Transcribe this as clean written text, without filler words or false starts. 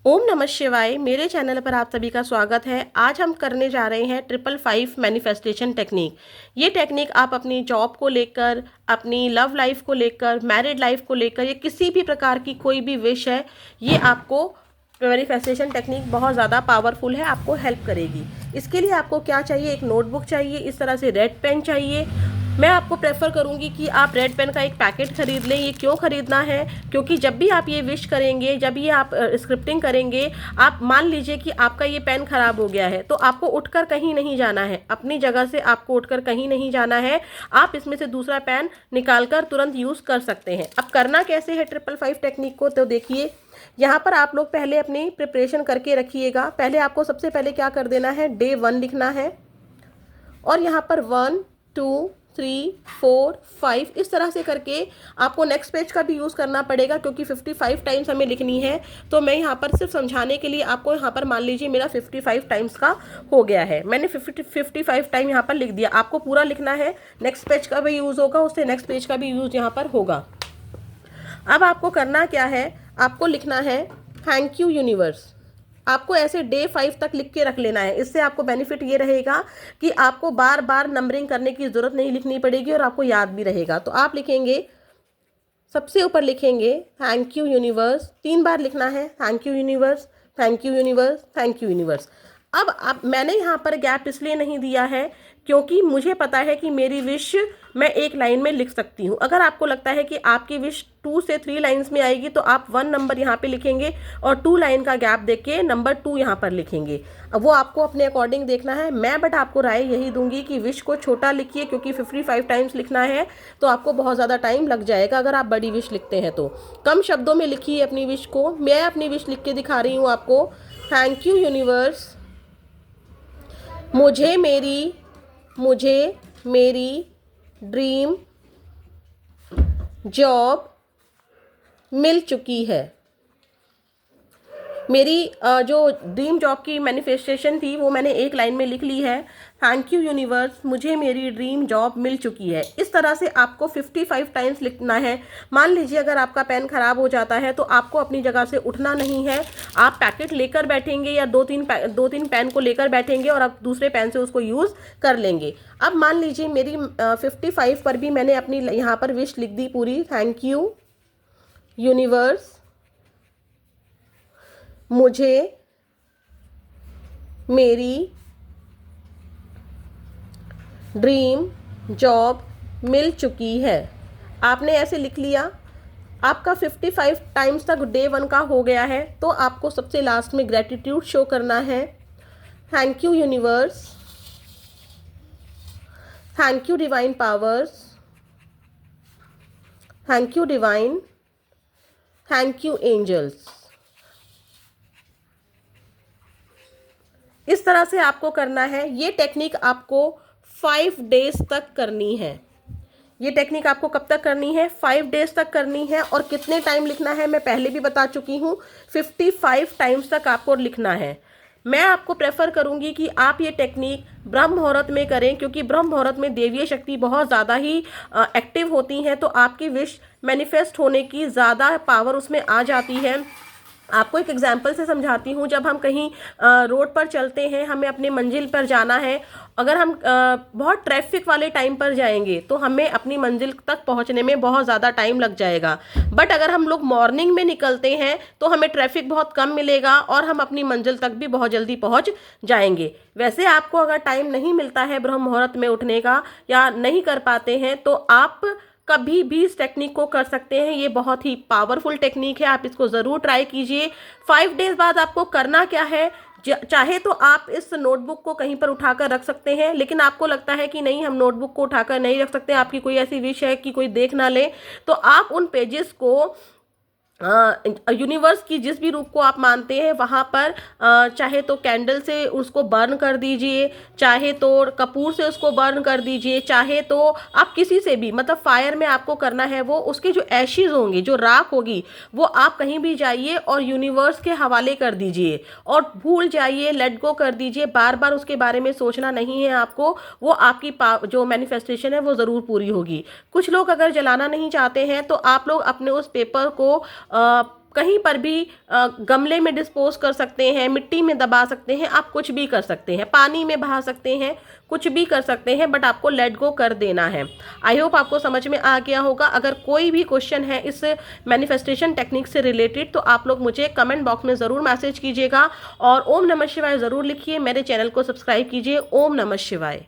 ओम नमः शिवाय। मेरे चैनल पर आप सभी का स्वागत है। आज हम करने जा रहे हैं 555 मैनिफेस्टेशन टेक्निक। ये टेक्निक आप अपनी जॉब को लेकर, अपनी लव लाइफ को लेकर, मैरिड लाइफ को लेकर या किसी भी प्रकार की कोई भी विश है, ये आपको मैनिफेस्टेशन टेक्निक बहुत ज़्यादा पावरफुल है, आपको हेल्प करेगी। इसके लिए आपको क्या चाहिए? एक नोटबुक चाहिए, इस तरह से रेड पेन चाहिए। मैं आपको प्रेफर करूंगी कि आप रेड पेन का एक पैकेट खरीद लें। ये क्यों खरीदना है? क्योंकि जब भी आप ये विश करेंगे, जब ये आप स्क्रिप्टिंग करेंगे, आप मान लीजिए कि आपका ये पेन खराब हो गया है, तो आपको उठकर कहीं नहीं जाना है, अपनी जगह से आपको उठकर कहीं नहीं जाना है। आप इसमें से दूसरा पेन निकालकर तुरंत यूज़ कर सकते हैं। अब करना कैसे है 555 टेक्निक को, तो देखिए, यहाँ पर आप लोग पहले अपनी प्रिपरेशन करके रखिएगा। पहले आपको सबसे पहले क्या कर देना है, डे 1 लिखना है और यहाँ पर 1 2 3 4 5 इस तरह से करके आपको नेक्स्ट पेज का भी यूज़ करना पड़ेगा, क्योंकि 55 टाइम्स हमें लिखनी है। तो मैं यहाँ पर सिर्फ समझाने के लिए आपको यहाँ पर मान लीजिए मेरा 55 टाइम्स का हो गया है, मैंने 55 टाइम यहाँ पर लिख दिया। आपको पूरा लिखना है, नेक्स्ट पेज का भी यूज़ होगा, उससे नेक्स्ट पेज का भी यूज़ यहाँ पर होगा। अब आपको करना क्या है, आपको लिखना है थैंक यू यूनिवर्स। आपको ऐसे डे 5 तक लिख के रख लेना है। इससे आपको बेनिफिट ये रहेगा कि आपको बार बार नंबरिंग करने की ज़रूरत नहीं लिखनी पड़ेगी और आपको याद भी रहेगा। तो आप लिखेंगे, सबसे ऊपर लिखेंगे थैंक यू यूनिवर्स, 3 बार लिखना है, thank you universe, thank you universe, thank you universe. अब मैंने यहाँ पर गैप इसलिए नहीं दिया है क्योंकि मुझे पता है कि मेरी विश मैं एक लाइन में लिख सकती हूँ। अगर आपको लगता है कि आपकी विश 2 से 3 लाइन्स में आएगी, तो आप 1 नंबर यहाँ पे लिखेंगे और 2 लाइन का गैप देके नंबर 2 यहाँ पर लिखेंगे। अब वो आपको अपने अकॉर्डिंग देखना है। मैं बट आपको राय यही दूंगी कि विश को छोटा लिखिए, क्योंकि 55 टाइम्स लिखना है तो आपको बहुत ज़्यादा टाइम लग जाएगा। अगर आप बड़ी विश लिखते हैं तो कम शब्दों में लिखिए अपनी विश को। मैं अपनी विश लिख के दिखा रही हूँ आपको। थैंक यू यूनिवर्स, मुझे मेरी ड्रीम जॉब मिल चुकी है। मेरी जो ड्रीम जॉब की मैनिफेस्टेशन थी वो मैंने एक लाइन में लिख ली है। थैंक यू यूनिवर्स, मुझे मेरी ड्रीम जॉब मिल चुकी है। इस तरह से आपको 55 टाइम्स लिखना है। मान लीजिए अगर आपका पेन खराब हो जाता है तो आपको अपनी जगह से उठना नहीं है। आप पैकेट लेकर बैठेंगे या दो तीन पेन को लेकर बैठेंगे और आप दूसरे पेन से उसको यूज़ कर लेंगे। अब मान लीजिए मेरी 55 पर भी मैंने अपनी यहाँ पर विश लिख दी पूरी। थैंक यू यूनिवर्स, मुझे मेरी ड्रीम जॉब मिल चुकी है। आपने ऐसे लिख लिया। आपका 55 टाइम्स तक डे 1 का हो गया है, तो आपको सबसे लास्ट में ग्रेटिट्यूड शो करना है। Thank you universe, thank you divine powers, thank you divine, thank you angels. इस तरह से आपको करना है। ये टेक्निक आपको 5 डेज तक करनी है। ये टेक्निक आपको कब तक करनी है? 5 डेज तक करनी है। और कितने टाइम लिखना है मैं पहले भी बता चुकी हूँ, 55 टाइम्स तक आपको लिखना है। मैं आपको प्रेफर करूंगी कि आप ये टेक्निक ब्रह्म मुहूर्त में करें, क्योंकि ब्रह्म मुहूर्त में देवीय शक्ति बहुत ज़्यादा ही एक्टिव होती हैं, तो आपकी विश मैनिफेस्ट होने की ज़्यादा पावर उसमें आ जाती है। आपको एक एग्जाम्पल से समझाती हूँ। जब हम कहीं रोड पर चलते हैं, हमें अपने मंजिल पर जाना है, अगर हम बहुत ट्रैफिक वाले टाइम पर जाएंगे तो हमें अपनी मंजिल तक पहुँचने में बहुत ज़्यादा टाइम लग जाएगा। बट अगर हम लोग मॉर्निंग में निकलते हैं तो हमें ट्रैफिक बहुत कम मिलेगा और हम अपनी मंजिल तक भी बहुत जल्दी पहुँच जाएंगे। वैसे आपको अगर टाइम नहीं मिलता है ब्रह्म मुहूर्त में उठने का या नहीं कर पाते हैं, तो आप कभी भी इस टेक्निक को कर सकते हैं। ये बहुत ही पावरफुल टेक्निक है, आप इसको ज़रूर ट्राई कीजिए। 5 डेज बाद आपको करना क्या है, चाहे तो आप इस नोटबुक को कहीं पर उठाकर रख सकते हैं, लेकिन आपको लगता है कि नहीं हम नोटबुक को उठाकर नहीं रख सकते, आपकी कोई ऐसी विश है कि कोई देख ना ले, तो आप उन पेजेस को यूनिवर्स की जिस भी रूप को आप मानते हैं वहाँ पर चाहे तो कैंडल से उसको बर्न कर दीजिए, चाहे तो कपूर से उसको बर्न कर दीजिए, चाहे तो आप किसी से भी, मतलब फायर में आपको करना है वो, उसके जो एशेज होंगे, जो राख होगी, वो आप कहीं भी जाइए और यूनिवर्स के हवाले कर दीजिए और भूल जाइए, लेट गो कर दीजिए। बार बार उसके बारे में सोचना नहीं है आपको। वो आपकी जो मैनिफेस्टेशन है वो ज़रूर पूरी होगी। कुछ लोग अगर जलाना नहीं चाहते हैं तो आप लोग अपने उस पेपर को कहीं पर भी गमले में डिस्पोज कर सकते हैं, मिट्टी में दबा सकते हैं, आप कुछ भी कर सकते हैं, पानी में बहा सकते हैं, कुछ भी कर सकते हैं, बट आपको लेट गो कर देना है। आई होप आपको समझ में आ गया होगा। अगर कोई भी क्वेश्चन है इस मैनिफेस्टेशन टेक्निक से रिलेटेड तो आप लोग मुझे कमेंट बॉक्स में ज़रूर मैसेज कीजिएगा और ओम नमः शिवाय ज़रूर लिखिए। मेरे चैनल को सब्सक्राइब कीजिए। ओम नमः शिवाय।